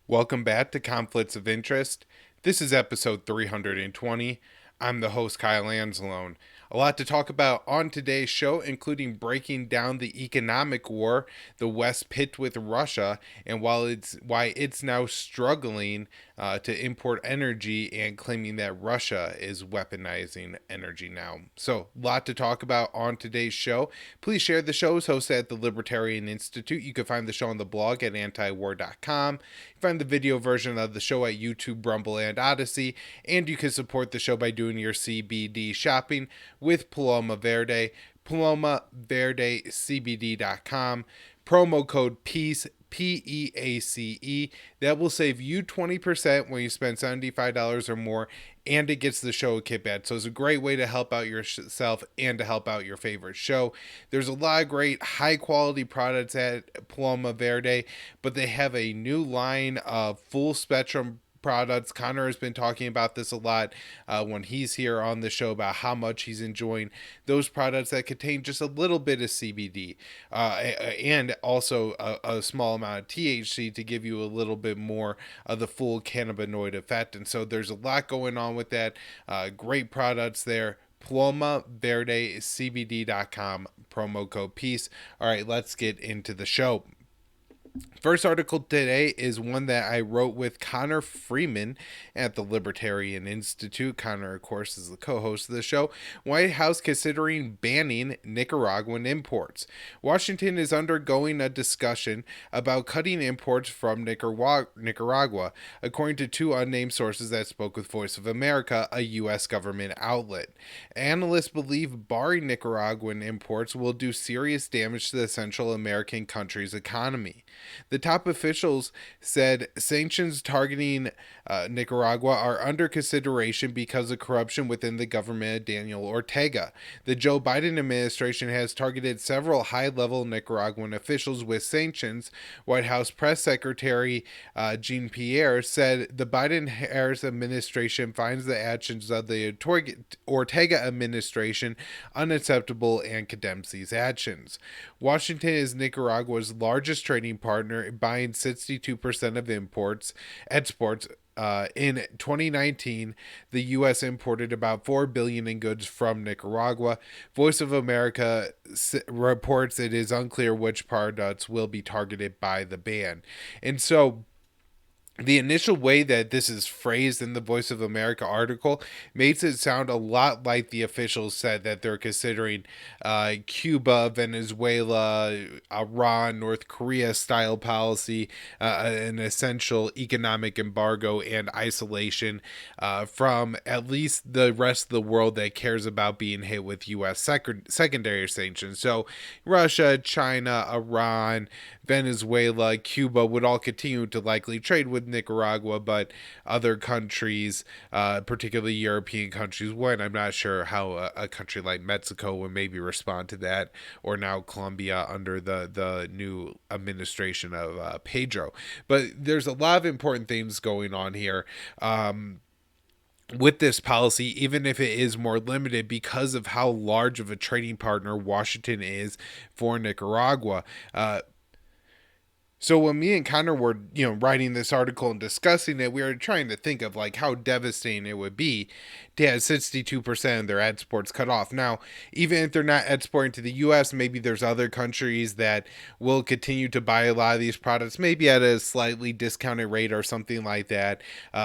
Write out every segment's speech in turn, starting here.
Welcome back to Conflicts of Interest. This is episode 320. I'm the host, Kyle Anzalone. A lot to talk about on today's show, including breaking down the economic war the West pit with Russia, and why it's now struggling to import energy and claiming that Russia is weaponizing energy now. So, a lot to talk about on today's show. Please share the show. Is hosted at the Libertarian Institute. You can find the show on the blog at antiwar.com. You can find the video version of the show at YouTube, Rumble, and Odysee, and you can support the show by doing your CBD shopping with Paloma Verde, palomaverdecbd.com, promo code PEACE, PEACE. That will save you 20% when you spend $75 or more, and it gets the show a kickback. So it's a great way to help out yourself and to help out your favorite show. There's a lot of great high quality products at Paloma Verde, but they have a new line of full spectrum products. Connor has been talking about this a lot when he's here on the show about how much he's enjoying those products that contain just a little bit of CBD and also a small amount of THC to give you a little bit more of the full cannabinoid effect. And so there's a lot going on with that. Great products there. PalomaVerdeCBD.com, promo code PEACE. All right, let's get into the show. First article today is one that I wrote with Connor Freeman at the Libertarian Institute. Connor, of course, is the co-host of the show. White House considering banning Nicaraguan imports. Washington is undergoing a discussion about cutting imports from Nicaragua, according to two unnamed sources that spoke with Voice of America, a U.S. government outlet. Analysts believe barring Nicaraguan imports will do serious damage to the Central American country's economy. The top officials said sanctions targeting Nicaragua are under consideration because of corruption within the government of Daniel Ortega. The Joe Biden administration has targeted several high-level Nicaraguan officials with sanctions. White House Press Secretary Jean-Pierre said the Biden-Harris administration finds the actions of the Ortega administration unacceptable and condemns these actions. Washington is Nicaragua's largest trading partner, buying 62% of exports. In 2019, the U.S. imported about $4 billion in goods from Nicaragua. Voice of America reports it is unclear which products will be targeted by the ban. And so the initial way that this is phrased in the Voice of America article makes it sound a lot like the officials said that they're considering Cuba, Venezuela, Iran, North Korea style policy, an essential economic embargo and isolation from at least the rest of the world that cares about being hit with U.S. secondary sanctions. So Russia, China, Iran, Venezuela, Cuba would all continue to likely trade with Nicaragua, but other countries, particularly European countries, would. I'm not sure how a country like Mexico would maybe respond to that, or now Colombia under the new administration of Pedro. But there's a lot of important things going on here. With this policy, even if it is more limited because of how large of a trading partner Washington is for Nicaragua. So when me and Connor were, writing this article and discussing it, we were trying to think of like how devastating it would be to have 62% of their exports cut off. Now, even if they're not exporting to the U.S., maybe there's other countries that will continue to buy a lot of these products, maybe at a slightly discounted rate or something like that.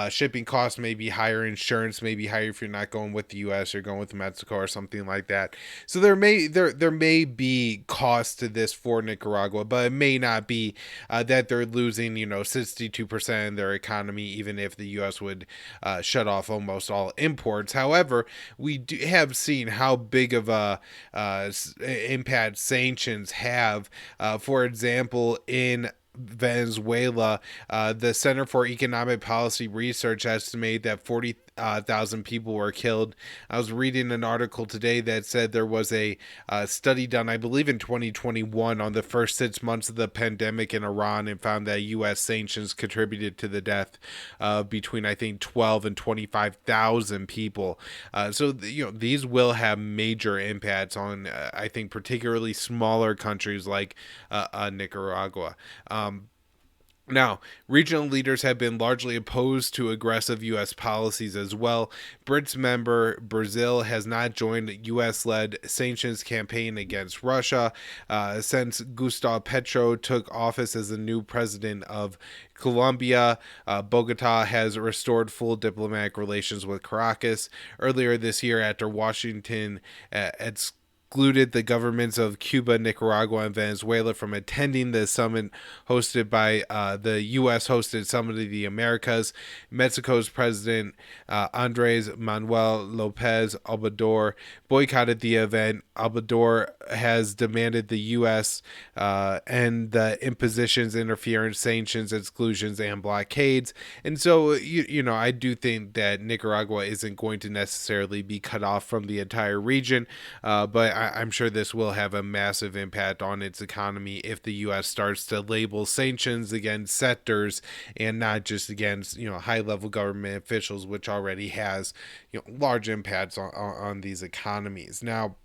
Shipping costs may be higher, insurance may be higher if you're not going with the U.S., you're going with Mexico or something like that. So there may be cost to this for Nicaragua, but it may not be that they're losing, 62% of their economy, even if the U.S. would shut off almost all imports. However, we have seen how big of a impact sanctions have. For example, in Venezuela, the Center for Economic Policy Research estimated that 40,000 people were killed. I was reading an article today that said there was a study done, I believe in 2021, on the first 6 months of the pandemic in Iran, and found that U.S. sanctions contributed to the death of between, I think, 12 and 25,000 people. So these will have major impacts on, I think, particularly smaller countries like Nicaragua. Now, regional leaders have been largely opposed to aggressive U.S. policies as well. BRICS member Brazil has not joined the U.S.-led sanctions campaign against Russia since Gustavo Petro took office as the new president of Colombia. Bogota has restored full diplomatic relations with Caracas earlier this year after Washington excluded the governments of Cuba, Nicaragua, and Venezuela from attending the summit hosted by the U.S. hosted Summit of the Americas. Mexico's President Andres Manuel Lopez Obrador boycotted the event. Obrador has demanded the U.S. End the impositions, interference, sanctions, exclusions, and blockades. And so, I do think that Nicaragua isn't going to necessarily be cut off from the entire region, but I'm sure this will have a massive impact on its economy if the U.S. starts to label sanctions against sectors and not just against high-level government officials, which already has large impacts on these economies. Now,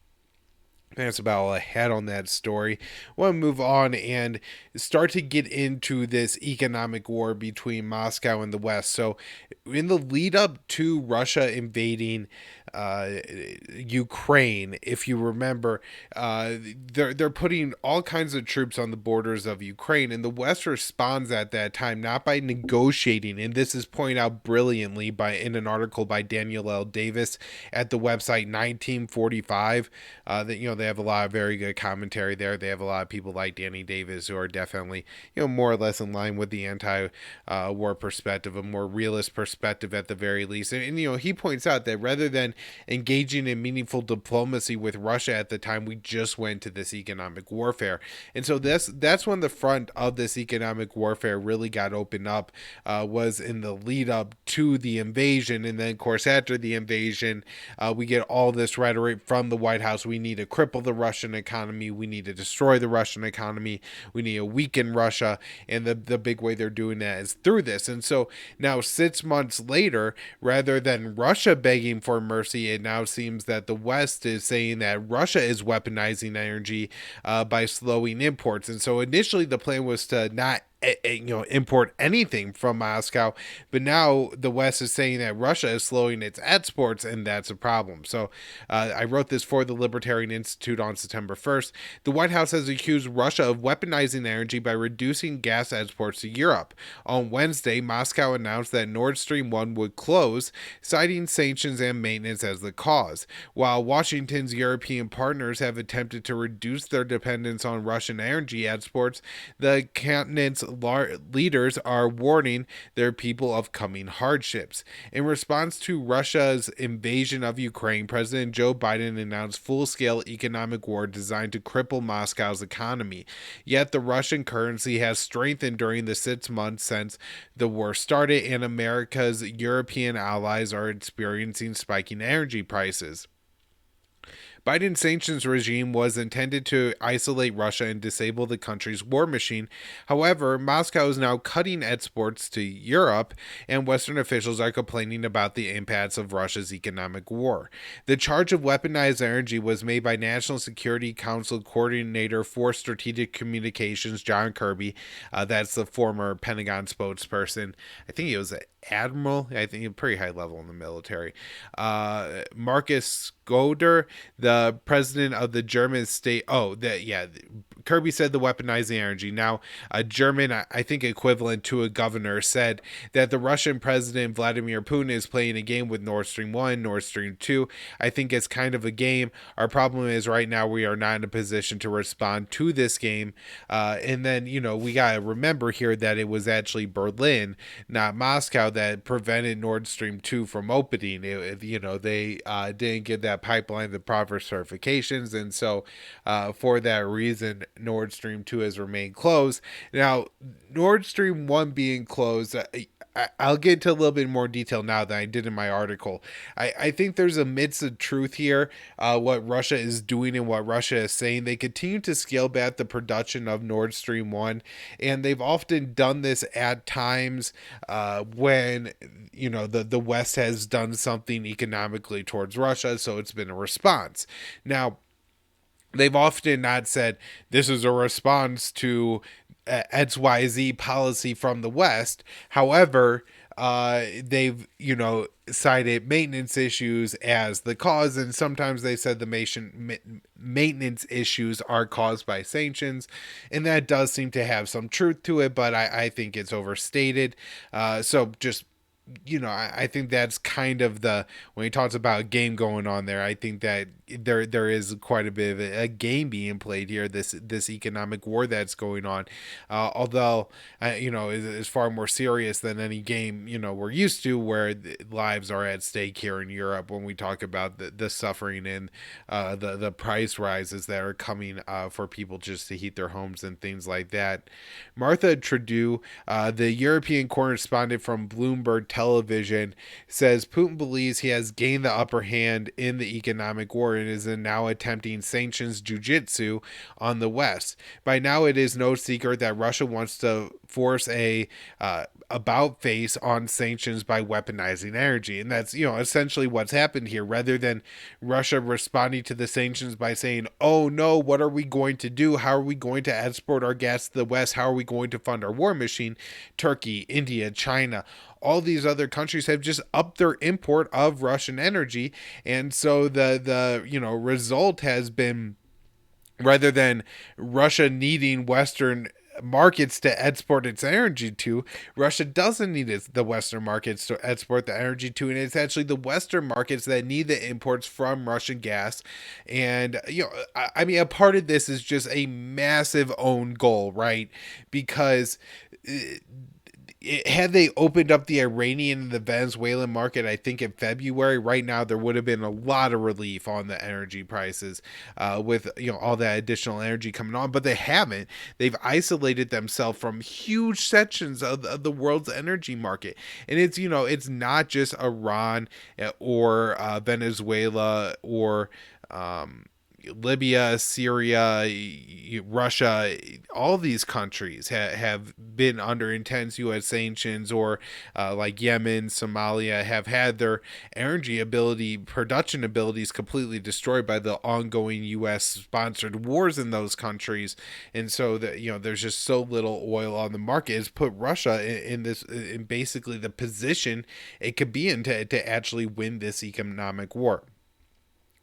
that's about all I had on that story. I want to move on and start to get into this economic war between Moscow and the West. So, in the lead up to Russia invading Ukraine, if you remember, they're putting all kinds of troops on the borders of Ukraine, and the West responds at that time not by negotiating, and this is pointed out brilliantly in an article by Daniel L. Davis at the website 1945. That they have a lot of very good commentary there. They have a lot of people like Danny Davis who are definitely more or less in line with the anti-war perspective, a more realist perspective at the very least. And he points out that rather than engaging in meaningful diplomacy with Russia at the time, we just went to this economic warfare. And so that's when the front of this economic warfare really got opened up, was in the lead up to the invasion. And then, of course, after the invasion, we get all this rhetoric from the White House. We need to cripple the Russian economy. We need to destroy the Russian economy. We need to weaken Russia. And the big way they're doing that is through this. And so now 6 months later, rather than Russia begging for mercy, it now seems that the West is saying that Russia is weaponizing energy by slowing imports. And so initially the plan was to not import anything from Moscow, but now the West is saying that Russia is slowing its exports, and that's a problem. So I wrote this for the Libertarian Institute on September 1st. The White House has accused Russia of weaponizing energy by reducing gas exports to Europe. On Wednesday, Moscow announced that Nord Stream 1 would close, citing sanctions and maintenance as the cause, while Washington's European partners have attempted to reduce their dependence on Russian energy exports. The continent's leaders are warning their people of coming hardships. In response to Russia's invasion of Ukraine, President Joe Biden announced full-scale economic war designed to cripple Moscow's economy. Yet the Russian currency has strengthened during the 6 months since the war started, and America's European allies are experiencing spiking energy prices. Biden's sanctions regime was intended to isolate Russia and disable the country's war machine. However, Moscow is now cutting exports to Europe, and Western officials are complaining about the impacts of Russia's economic war. The charge of weaponized energy was made by National Security Council Coordinator for Strategic Communications, John Kirby. That's the former Pentagon spokesperson. I think he was an admiral. I think he's pretty high level in the military. Marcus Goder, the president of the German state. Kirby said the weaponizing energy. Now, a German, I think equivalent to a governor, said that the Russian president Vladimir Putin is playing a game with Nord Stream 1, Nord Stream 2. I think it's kind of a game. Our problem is right now we are not in a position to respond to this game. And then, we got to remember here that it was actually Berlin, not Moscow, that prevented Nord Stream 2 from opening. They didn't get that pipeline the proper certifications, and so for that reason Nord Stream 2 has remained closed. Now, Nord Stream 1 being closed, I'll get into a little bit more detail now than I did in my article. I think there's a midst of truth here, what Russia is doing and what Russia is saying. They continue to scale back the production of Nord Stream 1, and they've often done this at times when, the West has done something economically towards Russia, so it's been a response. Now, they've often not said this is a response to XYZ policy from the West. However, they've, cited maintenance issues as the cause, and sometimes they said the maintenance issues are caused by sanctions, and that does seem to have some truth to it, but I think it's overstated. So just I think that's kind of when he talks about a game going on there, I think that there is quite a bit of a game being played here. This economic war that's going on, although is far more serious than any game we're used to, where lives are at stake here in Europe when we talk about the suffering and the price rises that are coming for people just to heat their homes and things like that. Martha Trudeau, the European correspondent from Bloomberg Television, says Putin believes he has gained the upper hand in the economic war and is now attempting sanctions jujitsu on the West. By now, it is no secret that Russia wants to force a about face on sanctions by weaponizing energy, and that's essentially what's happened here. Rather than Russia responding to the sanctions by saying, "Oh no, what are we going to do? How are we going to export our gas to the West? How are we going to fund our war machine?" Turkey, India, China, all these other countries have just upped their import of Russian energy, and so the result has been, rather than Russia needing Western markets to export its energy to, Russia doesn't need the Western markets to export the energy to, and it's actually the Western markets that need the imports from Russian gas. And I mean, a part of this is just a massive own goal, right? Because had they opened up the Iranian and the Venezuelan market, I think in February, right now there would have been a lot of relief on the energy prices, with all that additional energy coming on. But they haven't. They've isolated themselves from huge sections of the world's energy market, and it's not just Iran or Venezuela or Libya, Syria, Russia. All these countries have been under intense U.S. sanctions, or like Yemen, Somalia, have had their production abilities completely destroyed by the ongoing U.S. sponsored wars in those countries. And so that there's just so little oil on the market. It's put Russia in basically the position it could be in to actually win this economic war.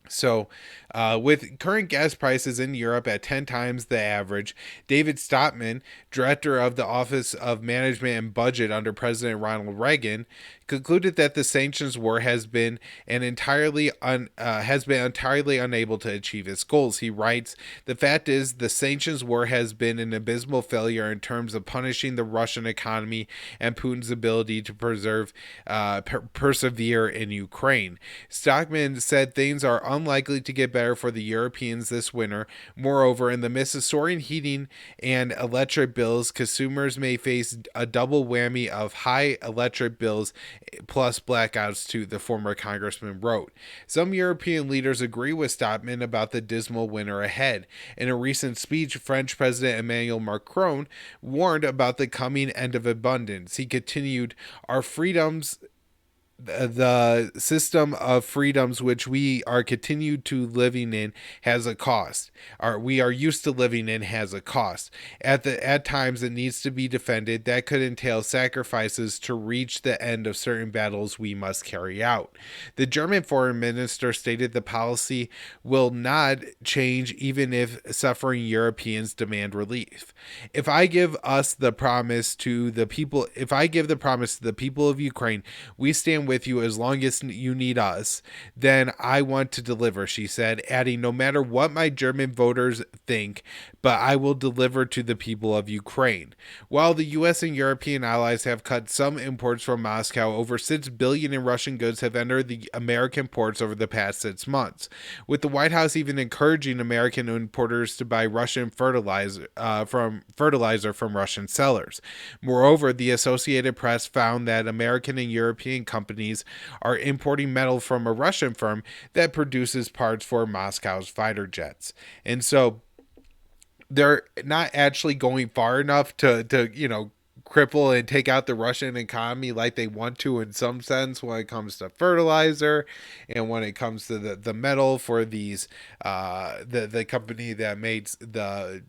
So, with current gas prices in Europe at 10 times the average, David Stockman, director of the Office of Management and Budget under President Ronald Reagan, concluded that the sanctions war has been entirely unable to achieve its goals. He writes, "The fact is, the sanctions war has been an abysmal failure in terms of punishing the Russian economy and Putin's ability to persevere in Ukraine." Stockman said things are unlikely to get better for the Europeans this winter. Moreover, in the midst of soaring heating and electric bills, consumers may face a double whammy of high electric bills plus blackouts too, the former congressman wrote. Some European leaders agree with Stockman about the dismal winter ahead. In a recent speech, French President Emmanuel Macron warned about the coming end of abundance. He continued, "Our freedoms, the system of freedoms which we are continued to living in has a cost. We are used to living in has a cost. At times it needs to be defended. That could entail sacrifices to reach the end of certain battles we must carry out." The German foreign minister stated the policy will not change even if suffering Europeans demand relief. If I give the promise to the people of Ukraine, we stand with you as long as you need us, then I want to deliver, she said, adding, "No matter what my German voters think, but I will deliver to the people of Ukraine." While the U.S. and European allies have cut some imports from Moscow, over $6 billion in Russian goods have entered the American ports over the past 6 months, with the White House even encouraging American importers to buy Russian fertilizer from Russian sellers. Moreover, the Associated Press found that American and European companies are importing metal from a Russian firm that produces parts for Moscow's fighter jets. And so they're not actually going far enough to cripple and take out the Russian economy like they want to, in some sense, when it comes to fertilizer and when it comes to the metal for these the company that makes the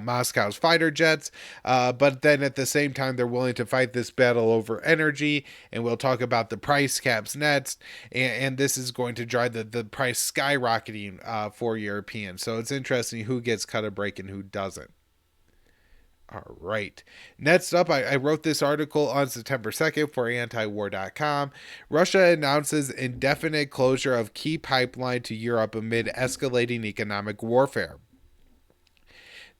Moscow's fighter jets, but then at the same time they're willing to fight this battle over energy, and we'll talk about the price caps next, and this is going to drive the price skyrocketing for Europeans. So it's interesting who gets cut a break and who doesn't. All right. Next up, I wrote this article on September 2nd for antiwar.com. Russia announces indefinite closure of key pipeline to Europe amid escalating economic warfare.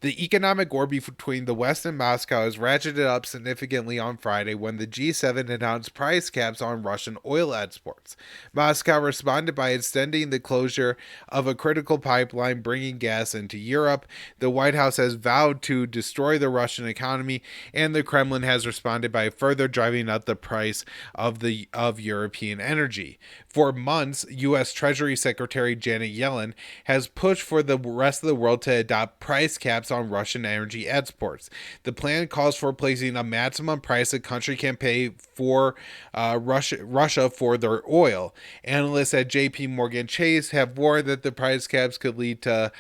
The economic war between the West and Moscow has ratcheted up significantly on Friday when the G7 announced price caps on Russian oil exports. Moscow responded by extending the closure of a critical pipeline bringing gas into Europe. The White House has vowed to destroy the Russian economy, and the Kremlin has responded by further driving up the price of European energy. For months, U.S. Treasury Secretary Janet Yellen has pushed for the rest of the world to adopt price caps on Russian energy exports. The plan calls for placing a maximum price a country can pay for Russia for their oil. Analysts at J.P. Morgan Chase have warned that the price caps could lead to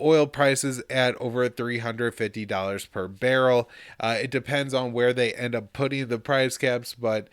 oil prices at over $350 per barrel. It depends on where they end up putting the price caps, but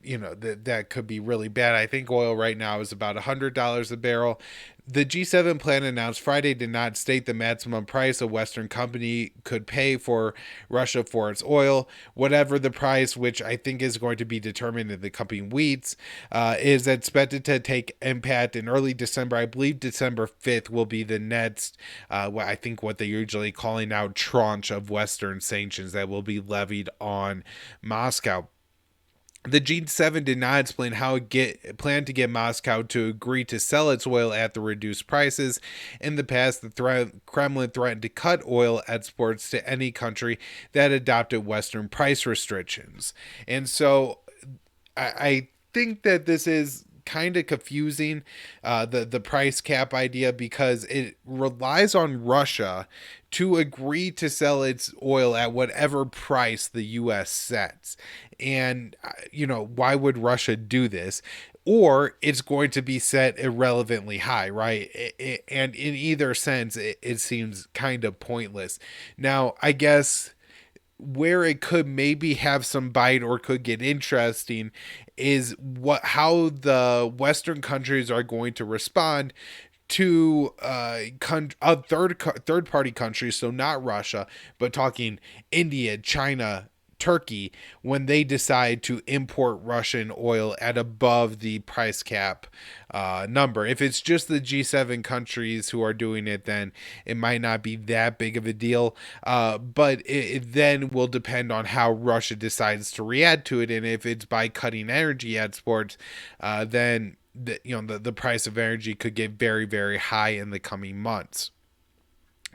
that could be really bad. I think oil right now is about $100 a barrel. The G7 plan announced Friday did not state the maximum price a Western company could pay for Russia for its oil. Whatever the price, which I think is going to be determined in the coming weeks, is expected to take impact in early December. I believe December 5th will be the next, I think what they're usually calling out tranche of Western sanctions that will be levied on Moscow. The G7 did not explain how it planned to get Moscow to agree to sell its oil at the reduced prices. In the past, the Kremlin threatened to cut oil exports to any country that adopted Western price restrictions. And so I think that this is kind of confusing, the price cap idea, because it relies on Russia to agree to sell its oil at whatever price the U.S. sets. And, why would Russia do this? Or it's going to be set irrelevantly high, right? And in either sense, it seems kind of pointless. Now, I guess where it could maybe have some bite or could get interesting is how the Western countries are going to respond to third party countries, so not Russia, but talking India, China, Turkey, when they decide to import Russian oil at above the price cap number. If it's just the G7 countries who are doing it, then it might not be that big of a deal. But it then will depend on how Russia decides to react to it. And if it's by cutting energy exports, then the price of energy could get very, very high in the coming months.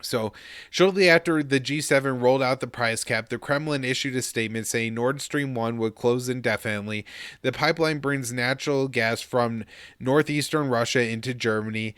So, shortly after the G7 rolled out the price cap, the Kremlin issued a statement saying Nord Stream 1 would close indefinitely. The pipeline brings natural gas from northeastern Russia into Germany.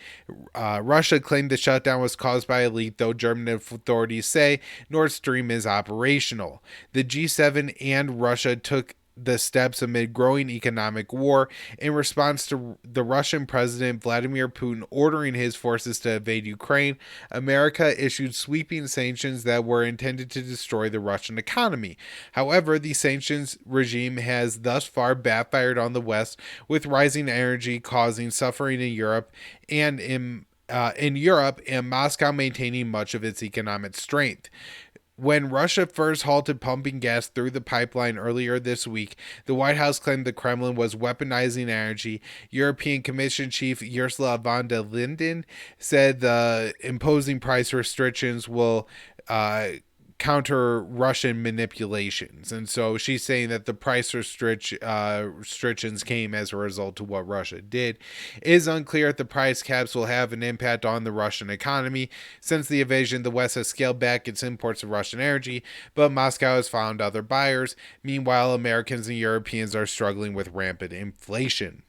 Russia claimed the shutdown was caused by a leak, though German authorities say Nord Stream is operational. The G7 and Russia took the steps amid growing economic war in response to the Russian President Vladimir Putin ordering his forces to invade Ukraine. America issued sweeping sanctions that were intended to destroy the Russian economy. However, the sanctions regime has thus far backfired on the West, with rising energy causing suffering in Europe and in Europe, and Moscow maintaining much of its economic strength. When Russia first halted pumping gas through the pipeline earlier this week, the White House claimed the Kremlin was weaponizing energy. European Commission Chief Ursula von der Leyen said the imposing price restrictions will counter Russian manipulations. And so she's saying that the price restrictions came as a result of what Russia did. It is unclear if the price caps will have an impact on the Russian economy. Since the invasion, the West has scaled back its imports of Russian energy, but Moscow has found other buyers. Meanwhile, Americans and Europeans are struggling with rampant inflation.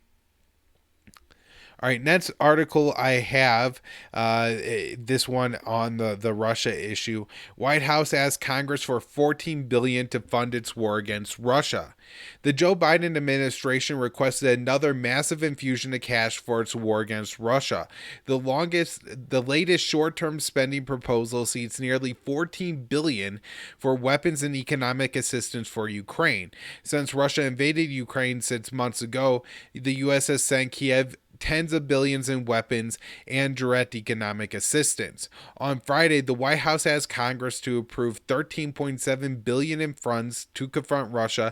All right, next article I have, this one on the Russia issue. White House asks Congress for $14 billion to fund its war against Russia. The Joe Biden administration requested another massive infusion of cash for its war against Russia. The latest short-term spending proposal seeks nearly $14 billion for weapons and economic assistance for Ukraine. Since Russia invaded Ukraine 6 months ago, the U.S. has sent Kiev tens of billions in weapons and direct economic assistance. On Friday, the White House asked Congress to approve $13.7 billion in funds to confront Russia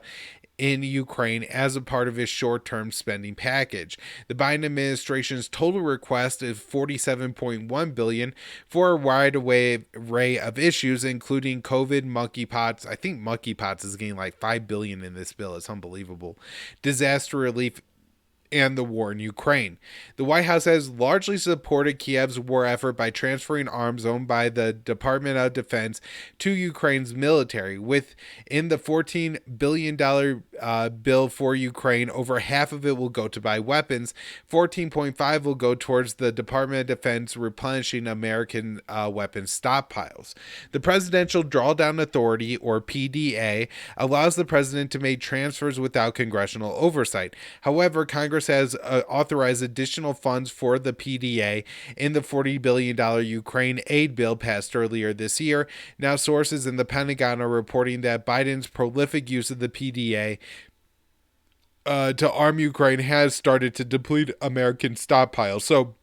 in Ukraine as a part of its short-term spending package. The Biden administration's total request is $47.1 billion for a wide array of issues, including COVID, monkeypox. I think monkeypox is getting like $5 billion in this bill. It's unbelievable. Disaster relief and the war in Ukraine. The White House has largely supported Kiev's war effort by transferring arms owned by the Department of Defense to Ukraine's military. Within the $14 billion bill for Ukraine, over half of it will go to buy weapons. 14.5 will go towards the Department of Defense replenishing American weapons stockpiles. The Presidential Drawdown Authority, or PDA, allows the president to make transfers without congressional oversight. However, Congress has authorized additional funds for the PDA in the $40 billion Ukraine aid bill passed earlier this year. Now, sources in the Pentagon are reporting that Biden's prolific use of the PDA to arm Ukraine has started to deplete American stockpiles. So,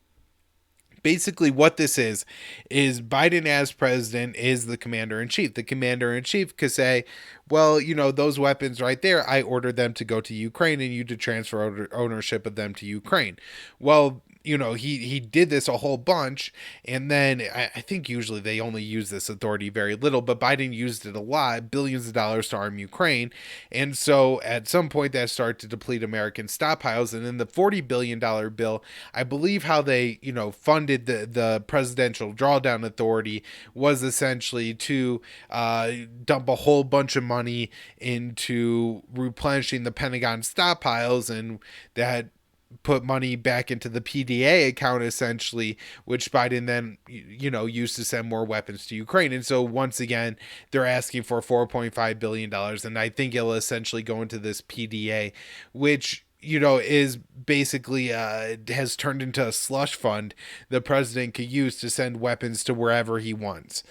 basically what this is Biden as president is the commander-in-chief. The commander-in-chief could say, well, those weapons right there, I ordered them to go to Ukraine and you to transfer ownership of them to Ukraine. Well, he did this a whole bunch, and then I think usually they only use this authority very little, but Biden used it a lot, billions of dollars to arm Ukraine, and so at some point that started to deplete American stockpiles, and then the $40 billion bill, I believe how they, funded the Presidential Drawdown Authority was essentially to dump a whole bunch of money into replenishing the Pentagon stockpiles, and that put money back into the PDA account essentially, which Biden then, used to send more weapons to Ukraine. And so once again, they're asking for $4.5 billion. And I think it'll essentially go into this PDA, which, is basically has turned into a slush fund the president could use to send weapons to wherever he wants.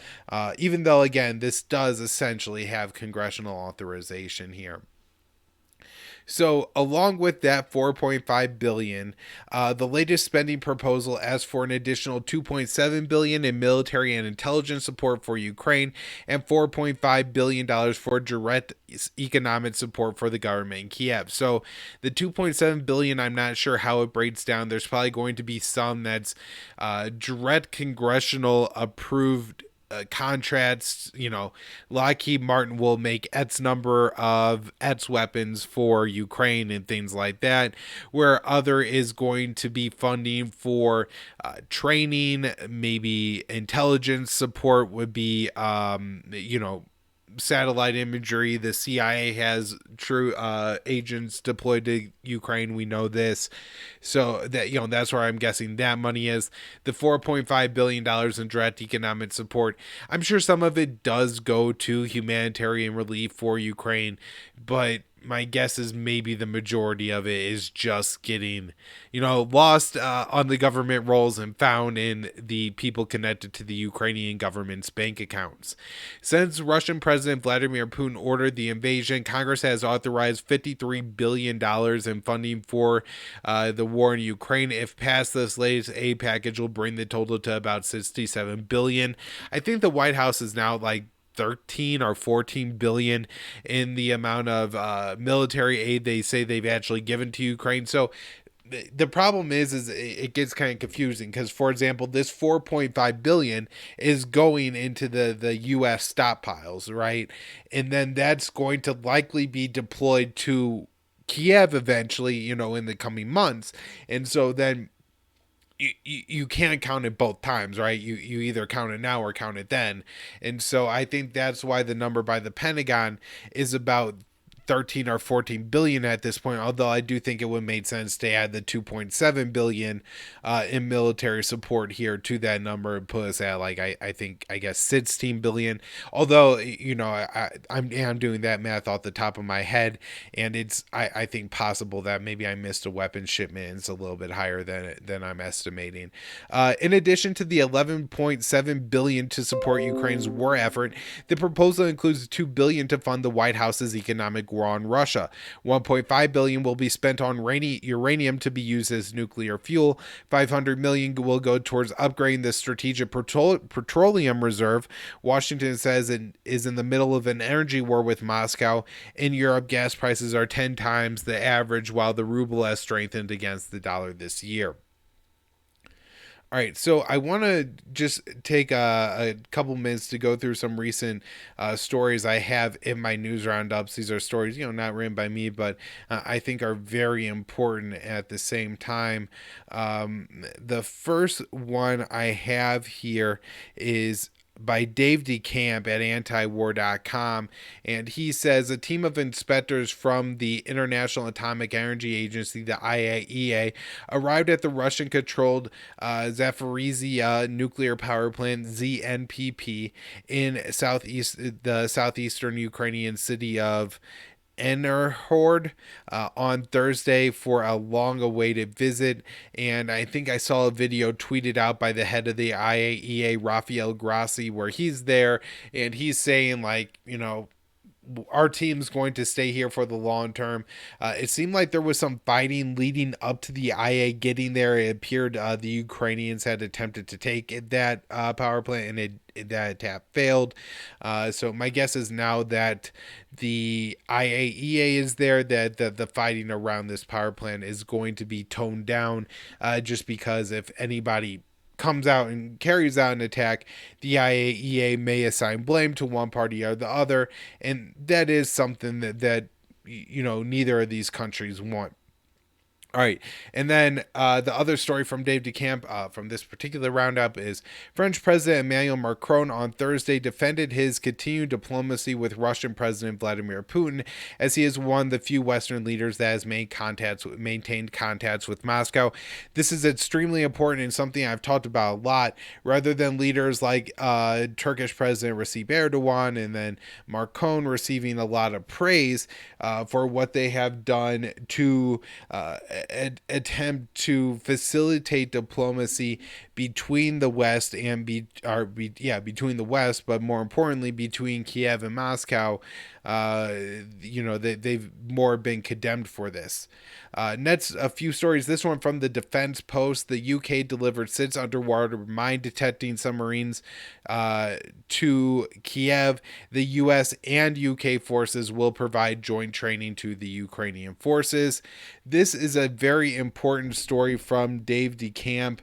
Even though, again, this does essentially have congressional authorization here. So, along with that $4.5 billion, the latest spending proposal asks for an additional $2.7 billion in military and intelligence support for Ukraine and $4.5 billion for direct economic support for the government in Kiev. So, the $2.7 billion, I'm not sure how it breaks down. There's probably going to be some that's direct congressional approved contracts. Lockheed Martin will make X number of X weapons for Ukraine and things like that, where other is going to be funding for training, maybe intelligence support would be, satellite imagery. The CIA has true agents deployed to Ukraine. We know this. So that, that's where I'm guessing that money is. The $4.5 billion in direct economic support, I'm sure some of it does go to humanitarian relief for Ukraine, but my guess is maybe the majority of it is just getting, lost on the government rolls and found in the people connected to the Ukrainian government's bank accounts. Since Russian President Vladimir Putin ordered the invasion, Congress has authorized $53 billion in funding for the war in Ukraine. If passed, this latest aid package will bring the total to about $67 billion. I think the White House is now like 13 or 14 billion in the amount of military aid they say they've actually given to Ukraine. So the problem is it gets kind of confusing because, for example, this 4.5 billion is going into the U.S. stockpiles, right? And then that's going to likely be deployed to Kiev eventually, in the coming months. And so then you can't count it both times, right? You either count it now or count it then. And so I think that's why the number by the Pentagon is about 13 or 14 billion at this point, although I do think it would make sense to add the 2.7 billion in military support here to that number and put us at like I guess 16 billion. Although I'm doing that math off the top of my head, and I think possible that maybe I missed a weapon shipment and it's a little bit higher than I'm estimating. In addition to the 11.7 billion to support Ukraine's war effort, the proposal includes 2 billion to fund the White House's economic war on Russia. 1.5 billion will be spent on uranium to be used as nuclear fuel. 500 million will go towards upgrading the strategic petroleum reserve. Washington says it is in the middle of an energy war with Moscow. In Europe, gas prices are 10 times the average, while the ruble has strengthened against the dollar this year. All right, so I want to just take a couple minutes to go through some recent stories I have in my news roundups. These are stories, not written by me, but I think are very important at the same time. The first one I have here is by Dave DeCamp at antiwar.com, and he says a team of inspectors from the International Atomic Energy Agency, the IAEA, arrived at the Russian-controlled Zaporizhzhia nuclear power plant ZNPP in the southeastern Ukrainian city of Enerhord on Thursday for a long-awaited visit, and I think I saw a video tweeted out by the head of the IAEA, Rafael Grossi, where he's there and he's saying our team's going to stay here for the long term. It seemed like there was some fighting leading up to the IA getting there. It appeared the Ukrainians had attempted to take that power plant, and that attack failed. So my guess is now that the IAEA is there, that the fighting around this power plant is going to be toned down, just because if anybody comes out and carries out an attack, the IAEA may assign blame to one party or the other, and that is something that neither of these countries want. All right, and then the other story from Dave DeCamp from this particular roundup is French President Emmanuel Macron on Thursday defended his continued diplomacy with Russian President Vladimir Putin, as he is one of the few Western leaders that has maintained contacts with Moscow. This is extremely important and something I've talked about a lot. Rather than leaders like Turkish President Recep Erdogan and then Macron receiving a lot of praise for what they have done to attempt to facilitate diplomacy between the West between the West, but more importantly between Kiev and Moscow. They've more been condemned for this. Next, a few stories. This one from the Defense Post. The UK delivered 6 underwater mine detecting submarines to Kiev. The US and UK forces will provide joint training to the Ukrainian forces. This is a very important story from Dave DeCamp.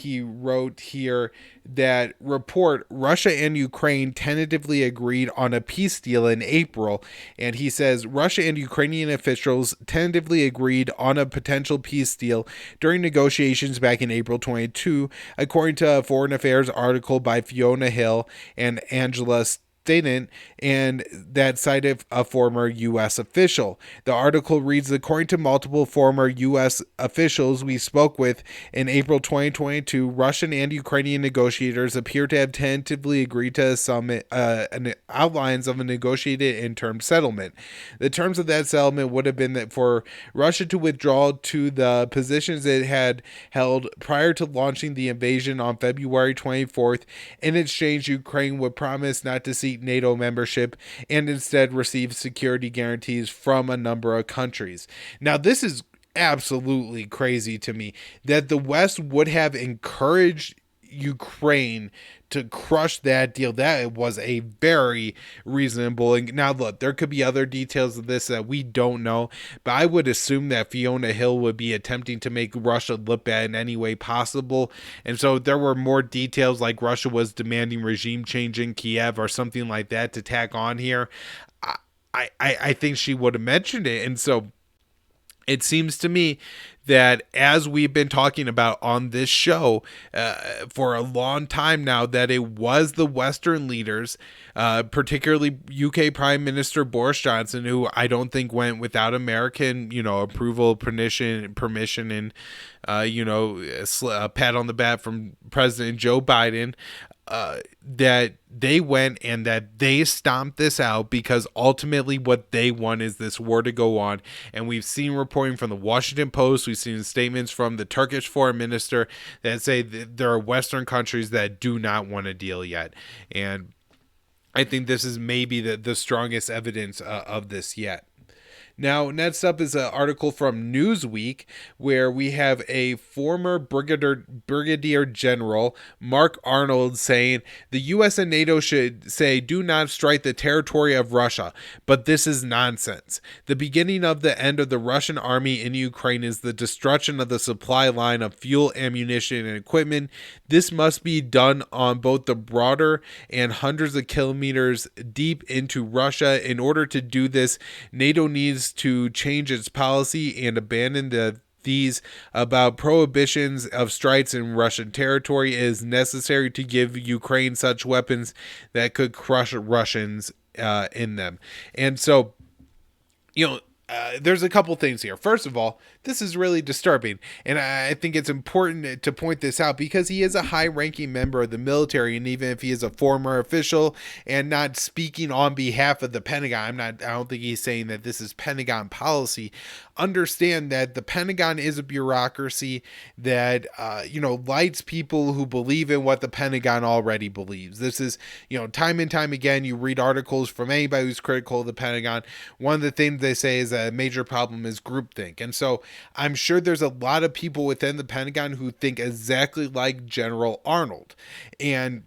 He wrote here that report Russia and Ukraine tentatively agreed on a peace deal in April, and he says Russia and Ukrainian officials tentatively agreed on a potential peace deal during negotiations back in April 22, according to a Foreign Affairs article by Fiona Hill and Angela Staten, and that cited a former U.S. official. The article reads, according to multiple former U.S. officials we spoke with in April 2022, Russian and Ukrainian negotiators appear to have tentatively agreed to outlines of a negotiated interim settlement. The terms of that settlement would have been that for Russia to withdraw to the positions it had held prior to launching the invasion on February 24th. In exchange, Ukraine would promise not to seek NATO membership and instead receive security guarantees from a number of countries. Now, this is absolutely crazy to me that the West would have encouraged Ukraine to crush that deal. That was a very reasonable. And now look, there could be other details of this that we don't know, but I would assume that Fiona Hill would be attempting to make Russia look bad in any way possible. And so there were more details, like Russia was demanding regime change in Kiev or something like that to tack on here. I think she would have mentioned it. And so It seems to me that, as we've been talking about on this show for a long time now, that it was the Western leaders, particularly UK Prime Minister Boris Johnson, who I don't think went without American, approval, permission, and a pat on the back from President Joe Biden. That they went and that they stomped this out, because ultimately what they want is this war to go on. And we've seen reporting from the Washington Post, we've seen statements from the Turkish foreign minister that say that there are Western countries that do not want a deal yet. And I think this is maybe the strongest evidence of this yet. Now, next up is an article from Newsweek, where we have a former Brigadier General, Mark Arnold, saying the U.S. and NATO should say do not strike the territory of Russia, but this is nonsense. The beginning of the end of the Russian army in Ukraine is the destruction of the supply line of fuel, ammunition, and equipment. This must be done on both the border and hundreds of kilometers deep into Russia. In order to do this, NATO needs to change its policy and abandon these about prohibitions of strikes in Russian territory. It is necessary to give Ukraine such weapons that could crush Russians in them. And so, there's a couple things here. First of all, this is really disturbing, and I think it's important to point this out, because he is a high-ranking member of the military, and even if he is a former official and not speaking on behalf of the Pentagon, I don't think he's saying that this is Pentagon policy. Understand that the Pentagon is a bureaucracy that lights people who believe in what the Pentagon already believes. This is, time and time again, you read articles from anybody who's critical of the Pentagon. One of the things they say is that a major problem is groupthink. And so I'm sure there's a lot of people within the Pentagon who think exactly like General Arnold. And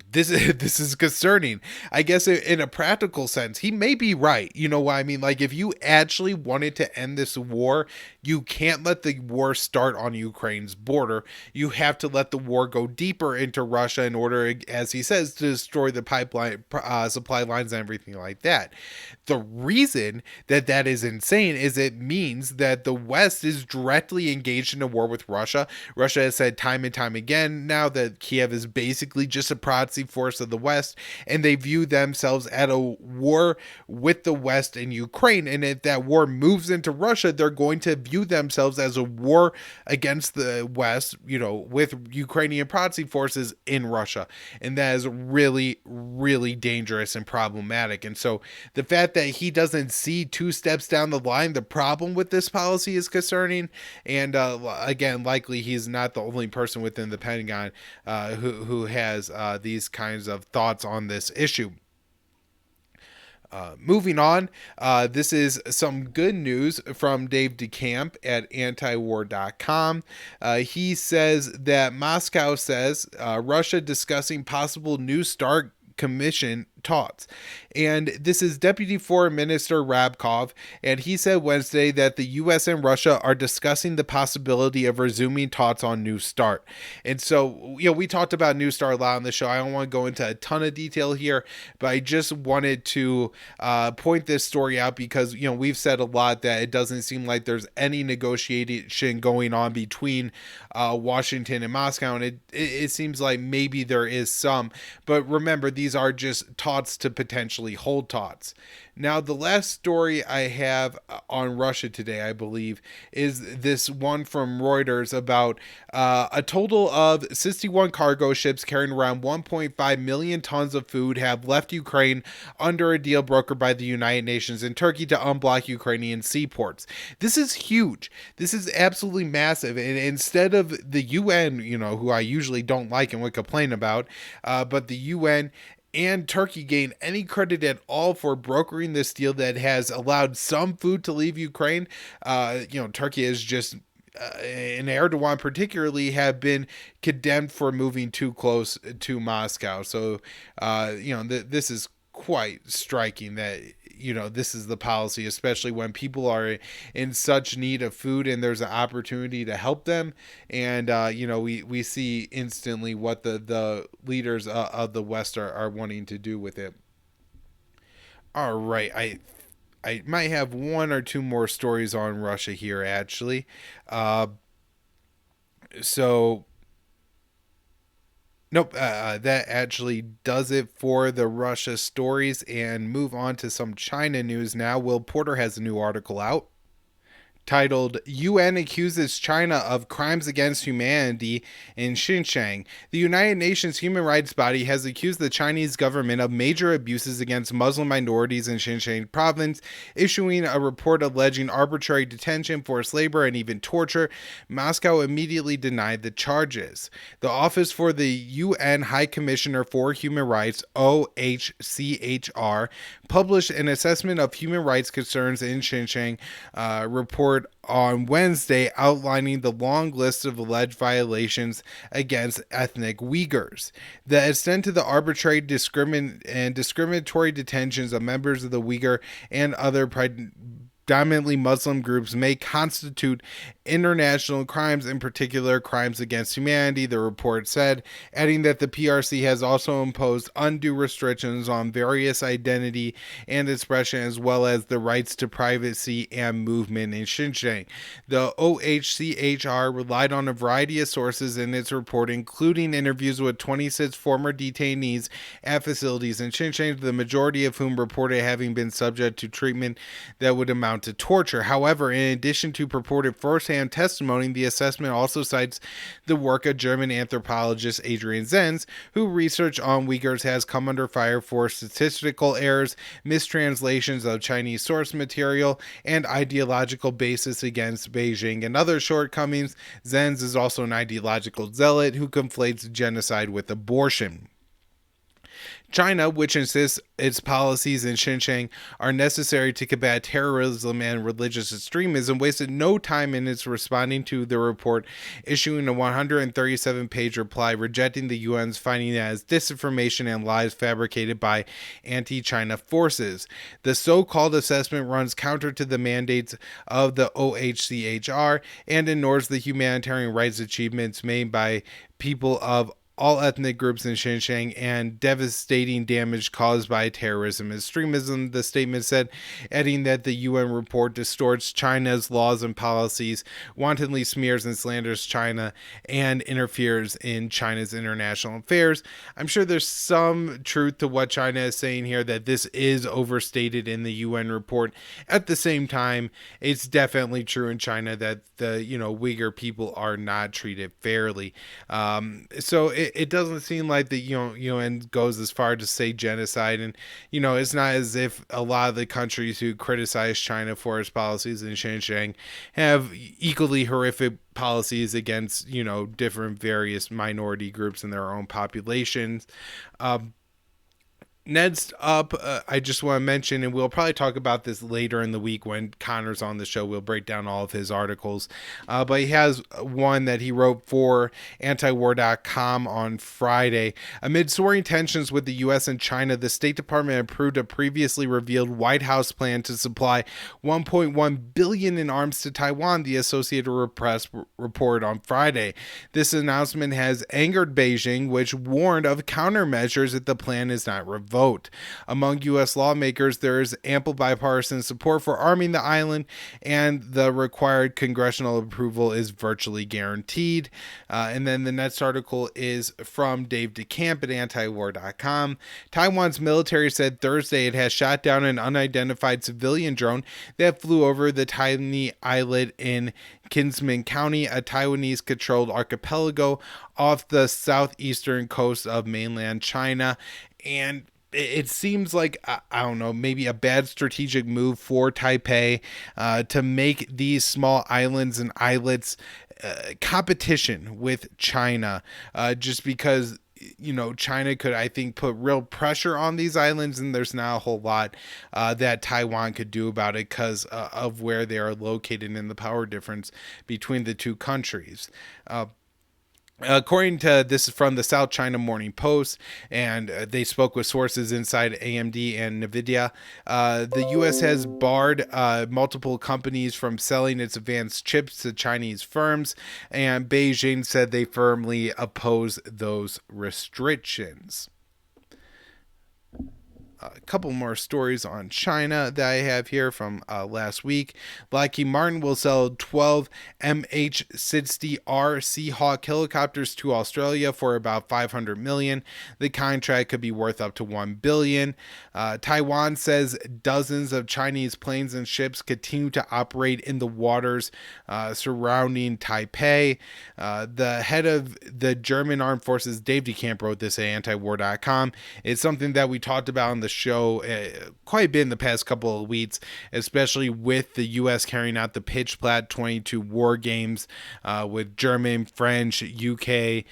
this is concerning. I guess in a practical sense, he may be right. You know what I mean? Like, if you actually wanted to end this war, you can't let the war start on Ukraine's border. You have to let the war go deeper into Russia in order, as he says, to destroy the pipeline, supply lines and everything like that. The reason that is insane is it means that the West is directly engaged in a war with Russia. Russia has said time and time again now that Kiev is basically just a proxy force of the West, and they view themselves at a war with the West in Ukraine. And if that war moves into Russia, they're going to view themselves as a war against the West, with Ukrainian proxy forces in Russia. And that is really, really dangerous and problematic. And so the fact that he doesn't see 2 steps down the line the problem with this policy is concerning. And again, likely he's not the only person within the Pentagon who has these kinds of thoughts on this issue. Moving on, this is some good news from Dave DeCamp at antiwar.com. He says that Moscow says Russia discussing possible New START Commission talks. And this is Deputy Foreign Minister Rabkov, and he said Wednesday that the U.S. and Russia are discussing the possibility of resuming talks on New START. And so, we talked about New START a lot on the show. I don't want to go into a ton of detail here, but I just wanted to point this story out because, we've said a lot that it doesn't seem like there's any negotiation going on between Washington and Moscow, and it seems like maybe there is some. But remember, these are just talks to potentially hold talks. Now, the last story I have on Russia today, I believe, is this one from Reuters about a total of 61 cargo ships carrying around 1.5 million tons of food have left Ukraine under a deal brokered by the United Nations and Turkey to unblock Ukrainian seaports. This is huge. This is absolutely massive. And instead of the UN, who I usually don't like and would complain about, but the UN and Turkey gain any credit at all for brokering this deal that has allowed some food to leave Ukraine. Turkey is just, and Erdogan particularly, have been condemned for moving too close to Moscow. So, this is quite striking that, this is the policy, especially when people are in such need of food and there's an opportunity to help them. And, we see instantly what the leaders of the West are wanting to do with it. All right. I might have one or two more stories on Russia here, actually. Uh, so Nope, that actually does it for the Russia stories, and move on to some China news now. Will Porter has a new article out titled UN Accuses China of Crimes Against Humanity in Xinjiang. The United Nations human rights body has accused the Chinese government of major abuses against Muslim minorities in Xinjiang province, issuing a report alleging arbitrary detention, forced labor, and even torture. Moscow immediately denied the charges. The Office for the UN High Commissioner for Human Rights, OHCHR, published an assessment of human rights concerns in Xinjiang report on Wednesday outlining the long list of alleged violations against ethnic Uyghurs. The extent to the arbitrary discriminatory detentions of members of the Uyghur and other predominantly Muslim groups may constitute international crimes, in particular crimes against humanity, the report said, adding that the PRC has also imposed undue restrictions on various identity and expression, as well as the rights to privacy and movement in Xinjiang. The OHCHR relied on a variety of sources in its report, including interviews with 26 former detainees at facilities in Xinjiang, the majority of whom reported having been subject to treatment that would amount to torture. However, in addition to purported first-hand testimony, the assessment also cites the work of German anthropologist Adrian Zenz, whose research on Uyghurs has come under fire for statistical errors, mistranslations of Chinese source material, and ideological basis against Beijing and other shortcomings. Zenz is also an ideological zealot who conflates genocide with abortion. China, which insists its policies in Xinjiang are necessary to combat terrorism and religious extremism, wasted no time in its responding to the report, issuing a 137-page reply rejecting the UN's finding as disinformation and lies fabricated by anti-China forces. The so-called assessment runs counter to the mandates of the OHCHR and ignores the humanitarian rights achievements made by people of all ethnic groups in Xinjiang and devastating damage caused by terrorism and extremism, the statement said, adding that the UN report distorts China's laws and policies, wantonly smears and slanders China, and interferes in China's international affairs. I'm sure there's some truth to what China is saying here, that this is overstated in the UN report. At the same time, it's definitely true in China that the Uyghur people are not treated fairly. So it doesn't seem like the UN goes as far to say genocide, and it's not as if a lot of the countries who criticize China for its policies in Xinjiang have equally horrific policies against different various minority groups in their own populations. Next up, I just want to mention, and we'll probably talk about this later in the week when Connor's on the show. We'll break down all of his articles. But he has one that he wrote for antiwar.com on Friday. Amid soaring tensions with the U.S. and China, the State Department approved a previously revealed White House plan to supply $1.1 billion in arms to Taiwan, the Associated Press reported on Friday. This announcement has angered Beijing, which warned of countermeasures if the plan is not revoked. Among U.S. lawmakers, there is ample bipartisan support for arming the island, and the required congressional approval is virtually guaranteed. And then the next article is from Dave DeCamp at antiwar.com. Taiwan's military said Thursday it has shot down an unidentified civilian drone that flew over the tiny islet in Kinsman County, a Taiwanese-controlled archipelago off the southeastern coast of mainland China. And it seems like, I don't know, maybe a bad strategic move for Taipei to make these small islands and islets competition with China, just because China could, I think, put real pressure on these islands, and there's not a whole lot that Taiwan could do about it because of where they are located and the power difference between the two countries. According to this is from the South China Morning Post, and they spoke with sources inside AMD and NVIDIA. The U.S. has barred multiple companies from selling its advanced chips to Chinese firms, and Beijing said they firmly oppose those restrictions. a couple more stories on China that I have here from last week. Lockheed Martin will sell 12 MH-60R Seahawk helicopters to Australia for about $500 million. The contract could be worth up to $1 billion. Taiwan says dozens of Chinese planes and ships continue to operate in the waters surrounding Taipei. The head of the German Armed Forces, Dave DeCamp, wrote this at antiwar.com. It's something that we talked about on the show quite a bit in the past couple of weeks, especially with the U.S. carrying out the Pitch Plat 22 war games with German, French, UK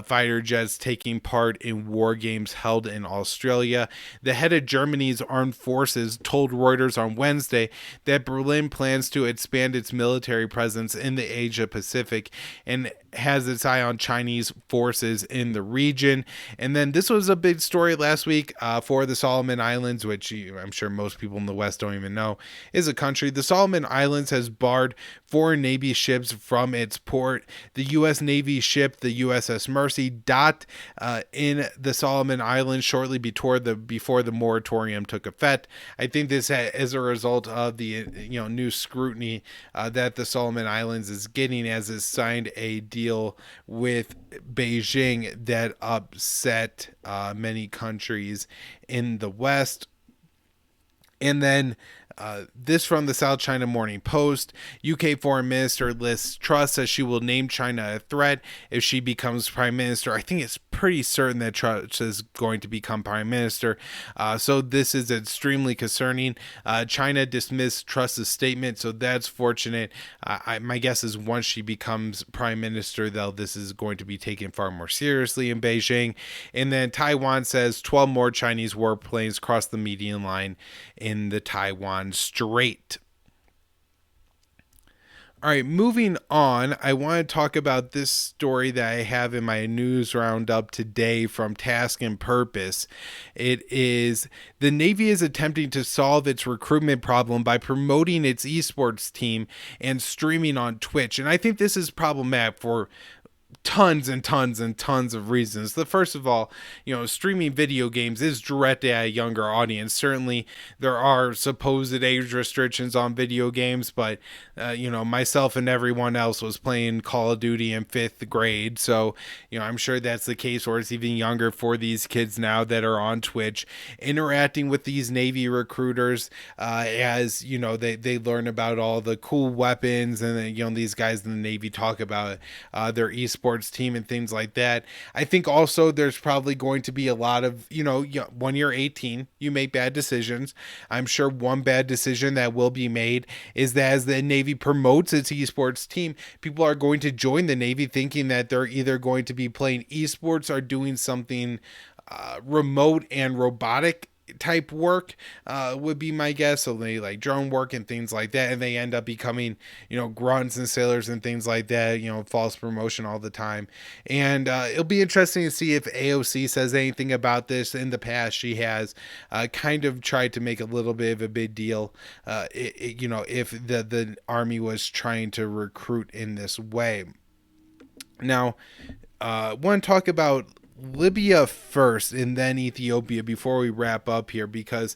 fighter jets taking part in war games held in Australia. The head of Germany's armed forces told Reuters on Wednesday that Berlin plans to expand its military presence in the Asia Pacific and has its eye on Chinese forces in the region. And then this was a big story last week for the Solomon Islands, which I'm sure most people in the West don't even know is a country. The Solomon Islands has barred foreign Navy ships from its port. The U.S. Navy ship, the USS Mercy, docked in the Solomon Islands shortly before the moratorium took effect. I think this is a result of the new scrutiny that the Solomon Islands is getting as it signed a deal with Beijing that upset many countries in the West. And then this from the South China Morning Post. UK Foreign Minister Liz Truss says she will name China a threat if she becomes Prime Minister. I think it's pretty certain that Truss is going to become Prime Minister. So this is extremely concerning. China dismissed Truss's statement, so that's fortunate. My guess is once she becomes Prime Minister, though, this is going to be taken far more seriously in Beijing. And then Taiwan says 12 more Chinese warplanes crossed the median line in the Taiwan Strait. All right, moving on, I want to talk about this story that I have in my news roundup today from Task and Purpose. It is the Navy is attempting to solve its recruitment problem by promoting its esports team and streaming on Twitch. And I think this is problematic for tons and tons and tons of reasons. The first of all, streaming video games is directed at a younger audience. Certainly there are supposed age restrictions on video games, but myself and everyone else was playing Call of Duty in 5th grade, so I'm sure that's the case, or it's even younger for these kids now that are on Twitch interacting with these Navy recruiters as they learn about all the cool weapons, and then these guys in the Navy talk about their esports team and things like that. I think also there's probably going to be a lot of, when you're 18, you make bad decisions. I'm sure one bad decision that will be made is that as the Navy promotes its esports team, people are going to join the Navy thinking that they're either going to be playing esports or doing something remote and robotic type work would be my guess. So they like drone work and things like that, and they end up becoming grunts and sailors and things like that, false promotion all the time. And it'll be interesting to see if AOC says anything about this. In the past she has kind of tried to make a little bit of a big deal if the Army was trying to recruit in this way. Now I want to talk about Libya first and then Ethiopia before we wrap up here, because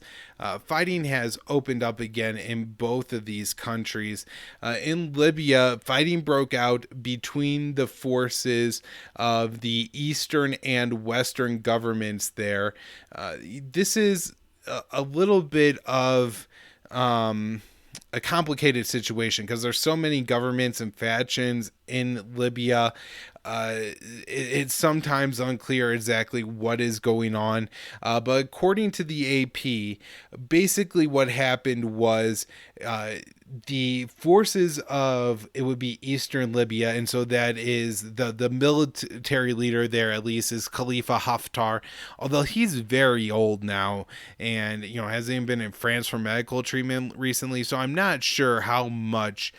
fighting has opened up again in both of these countries. In Libya, fighting broke out between the forces of the eastern and western governments there. This is a little bit of a complicated situation because there's so many governments and factions in Libya. It's sometimes unclear exactly what is going on, but according to the AP, basically what happened was the forces of, it would be Eastern Libya, and so that is the military leader there, at least, is Khalifa Haftar, although he's very old now and hasn't even been in France for medical treatment recently, so I'm not sure how much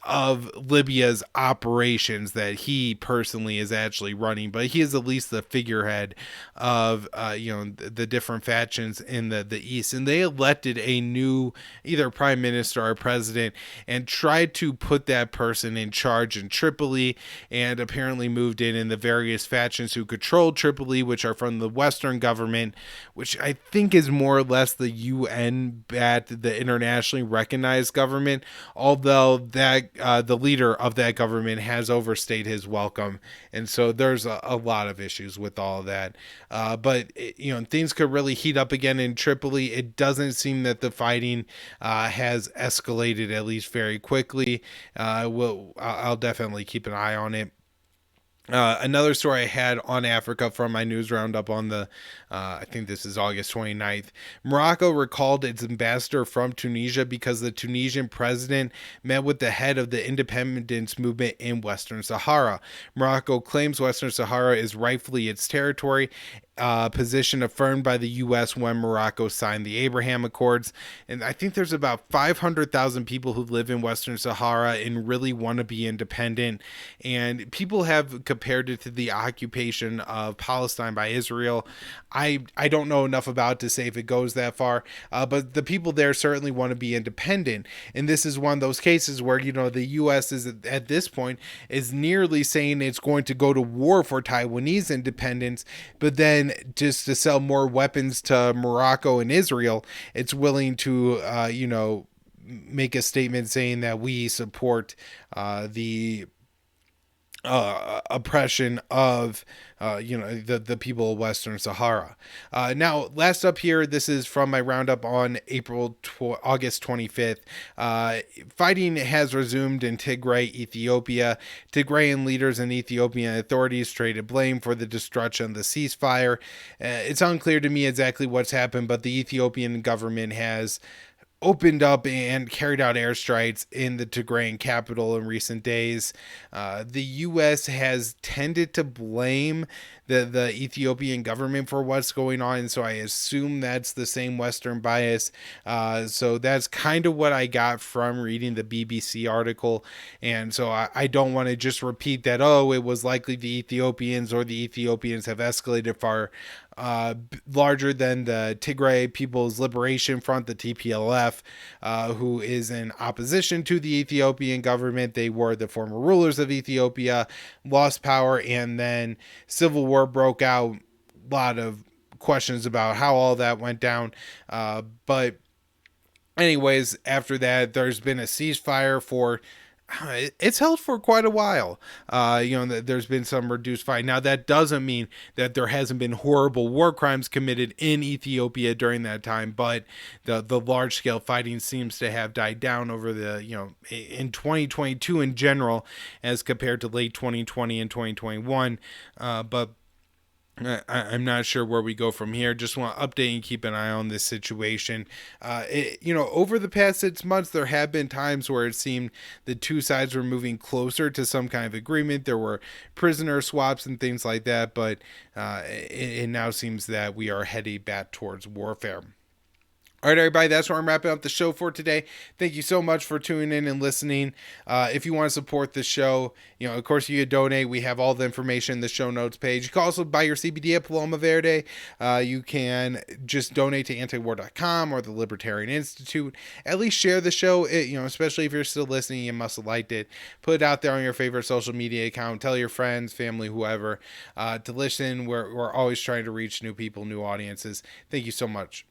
of Libya's operations that he personally is actually running, but he is at least the figurehead of the different factions in the east. And they elected a new either prime minister or president and tried to put that person in charge in Tripoli, and apparently moved in the various factions who control Tripoli, which are from the Western government, which I think is more or less the UN backed, the internationally recognized government, although that the leader of that government has overstayed his welcome, and so there's a lot of issues with all of that. But things could really heat up again in Tripoli. It doesn't seem that the fighting has escalated, at least very quickly. I'll definitely keep an eye on it. Another story I had on Africa from my news roundup on I think this is August 29th. Morocco recalled its ambassador from Tunisia because the Tunisian president met with the head of the independence movement in Western Sahara. Morocco claims Western Sahara is rightfully its territory, position affirmed by the U.S. when Morocco signed the Abraham Accords. And I think there's about 500,000 people who live in Western Sahara and really want to be independent. And people have compared it to the occupation of Palestine by Israel. I don't know enough about it to say if it goes that far, but the people there certainly want to be independent. And this is one of those cases where, the U.S. is at this point is nearly saying it's going to go to war for Taiwanese independence, but then just to sell more weapons to Morocco and Israel, it's willing to, make a statement saying that we support the oppression of the people of Western Sahara. Now, last up here, this is from my roundup on August 25th. Fighting has resumed in Tigray, Ethiopia. Tigrayan leaders and Ethiopian authorities traded blame for the destruction of the ceasefire. It's unclear to me exactly what's happened, but the Ethiopian government has opened up and carried out airstrikes in the Tigrayan capital in recent days. The U.S. has tended to blame the Ethiopian government for what's going on, and so I assume that's the same Western bias. So that's kind of what I got from reading the BBC article, and so I don't want to just repeat that, it was likely the Ethiopians or the Ethiopians have escalated far larger than the Tigray People's Liberation Front, the TPLF, who is in opposition to the Ethiopian government. They were the former rulers of Ethiopia, lost power, and then civil war broke out. A lot of questions about how all that went down. But anyways, after that, there's been a ceasefire for it's held for quite a while. There's been some reduced fight. Now, that doesn't mean that there hasn't been horrible war crimes committed in Ethiopia during that time, but the large scale fighting seems to have died down over in 2022 in general, as compared to late 2020 and 2021. But I'm not sure where we go from here. Just want to update and keep an eye on this situation. Over the past 6 months, there have been times where it seemed the two sides were moving closer to some kind of agreement. There were prisoner swaps and things like that, but it now seems that we are heading back towards warfare. All right, everybody, that's where I'm wrapping up the show for today. Thank you so much for tuning in and listening. If you want to support the show, of course, you can donate. We have all the information in the show notes page. You can also buy your CBD at Paloma Verde. You can just donate to antiwar.com or the Libertarian Institute. At least share the show, especially if you're still listening, you must have liked it. Put it out there on your favorite social media account. Tell your friends, family, whoever, to listen. We're always trying to reach new people, new audiences. Thank you so much.